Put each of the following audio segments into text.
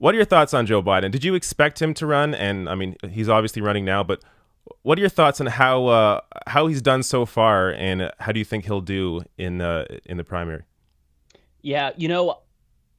What are your thoughts on Joe Biden? Did you expect him to run? And I mean, he's obviously running now, but what are your thoughts on how he's done so far, and how do you think he'll do in the primary? Yeah,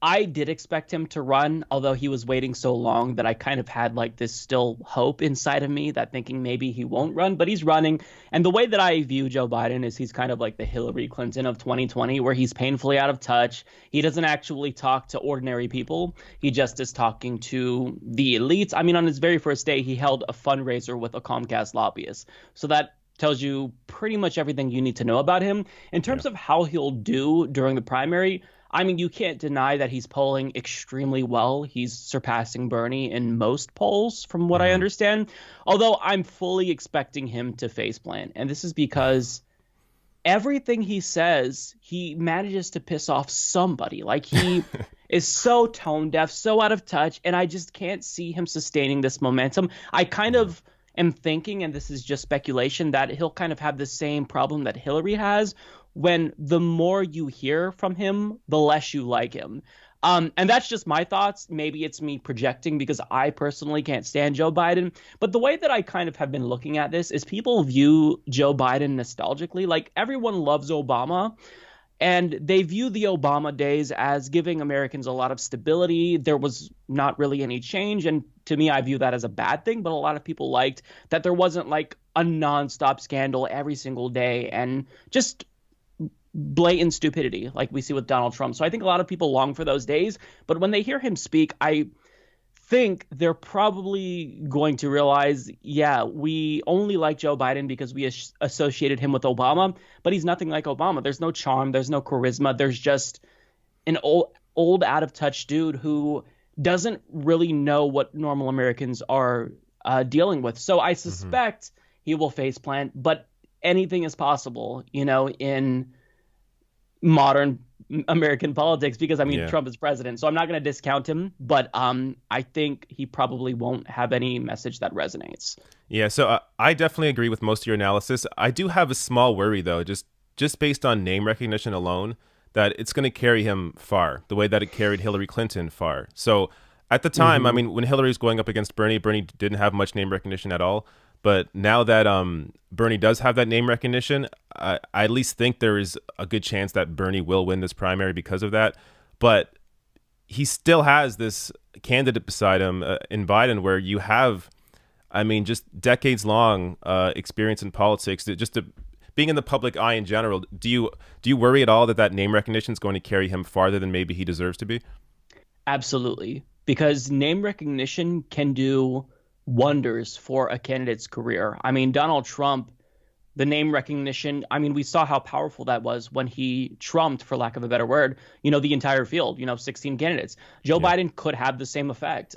I did expect him to run, although he was waiting so long that I kind of had like this still hope inside of me that thinking maybe he won't run, but he's running. And the way that I view Joe Biden is he's kind of like the Hillary Clinton of 2020, where he's painfully out of touch. He doesn't actually talk to ordinary people. He just is talking to the elites. I mean, on his very first day, he held a fundraiser with a Comcast lobbyist. So that tells you pretty much everything you need to know about him. In Yeah. terms of how he'll do during the primary, I mean, you can't deny that he's polling extremely well. He's surpassing Bernie in most polls, from what I Hmm. understand. Although I'm fully expecting him to faceplant. And this is because everything he says, he manages to piss off somebody. Like he is so tone deaf, so out of touch, and I just can't see him sustaining this momentum. I kind Yeah. of am thinking, and this is just speculation, that he'll kind of have the same problem that Hillary has when the more you hear from him, the less you like him. And that's just my thoughts. Maybe it's me projecting because I personally can't stand Joe Biden. But the way that I kind of have been looking at this is people view Joe Biden nostalgically. Like everyone loves Obama, and they view the Obama days as giving Americans a lot of stability. There was not really any change. And to me, I view that as a bad thing. But a lot of people liked that there wasn't like a nonstop scandal every single day and just blatant stupidity like we see with Donald Trump. So I think a lot of people long for those days. But when they hear him speak, I think they're probably going to realize, yeah, we only like Joe Biden because we associated him with Obama, but he's nothing like Obama. There's no charm, there's no charisma, there's just an old out of touch dude who doesn't really know what normal Americans are dealing with. So I Hmm. suspect he will faceplant, but anything is possible, in modern American politics because I mean Yeah. Trump is president. So I'm not going to discount him, but I think he probably won't have any message that resonates. Yeah, so I definitely agree with most of your analysis. I do have a small worry though, just based on name recognition alone, that it's going to carry him far, the way that it carried Hillary Clinton far. So at the time, I Hmm. mean, when Hillary was going up against Bernie, Bernie didn't have much name recognition at all. But now that Bernie does have that name recognition, I at least think there is a good chance that Bernie will win this primary because of that. But he still has this candidate beside him in Biden, where you have, I mean, just decades long experience in politics. Being in the public eye in general, do you worry at all that that name recognition is going to carry him farther than maybe he deserves to be? Absolutely. Because name recognition can do wonders for a candidate's career. I mean, Donald Trump, the name recognition, I mean, we saw how powerful that was when he trumped, for lack of a better word, the entire field, 16 candidates. Joe Yeah. Biden could have the same effect.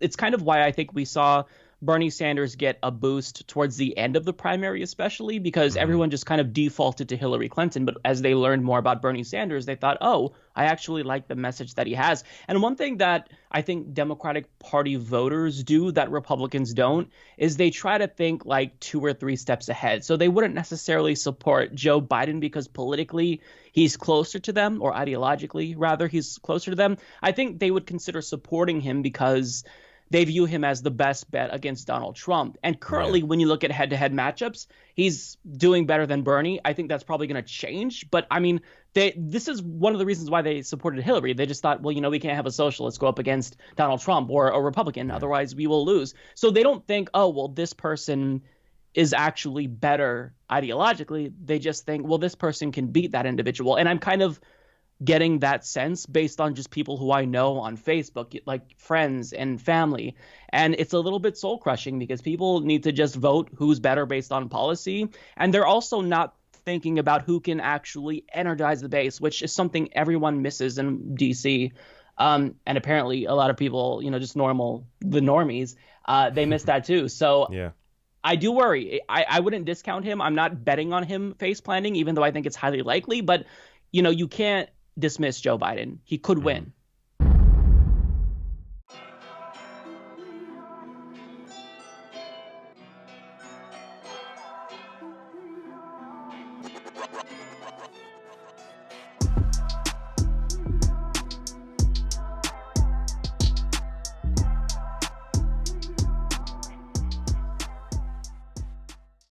It's kind of why I think we saw Bernie Sanders get a boost towards the end of the primary, especially because Hmm. everyone just kind of defaulted to Hillary Clinton. But as they learned more about Bernie Sanders, they thought, oh, I actually like the message that he has. And one thing that I think Democratic Party voters do that Republicans don't is they try to think like 2 or 3 steps ahead. So they wouldn't necessarily support Joe Biden because politically he's closer to them, or ideologically, rather, he's closer to them. I think they would consider supporting him because they view him as the best bet against Donald Trump. And Yeah. currently, when you look at head to head matchups, he's doing better than Bernie. I think that's probably going to change. But I mean, this is one of the reasons why they supported Hillary. They just thought, well, we can't have a socialist go up against Donald Trump or a Republican. Yeah. Otherwise, we will lose. So they don't think, oh, well, this person is actually better ideologically. They just think, well, this person can beat that individual. And I'm kind of getting that sense based on just people who I know on Facebook, like friends and family. And it's a little bit soul crushing because people need to just vote who's better based on policy. And they're also not thinking about who can actually energize the base, which is something everyone misses in DC. And apparently a lot of people, just the normies, they miss that too. So Yeah. I do worry. I wouldn't discount him. I'm not betting on him face planting, even though I think it's highly likely. But you can't dismiss Joe Biden. He could Hmm. win.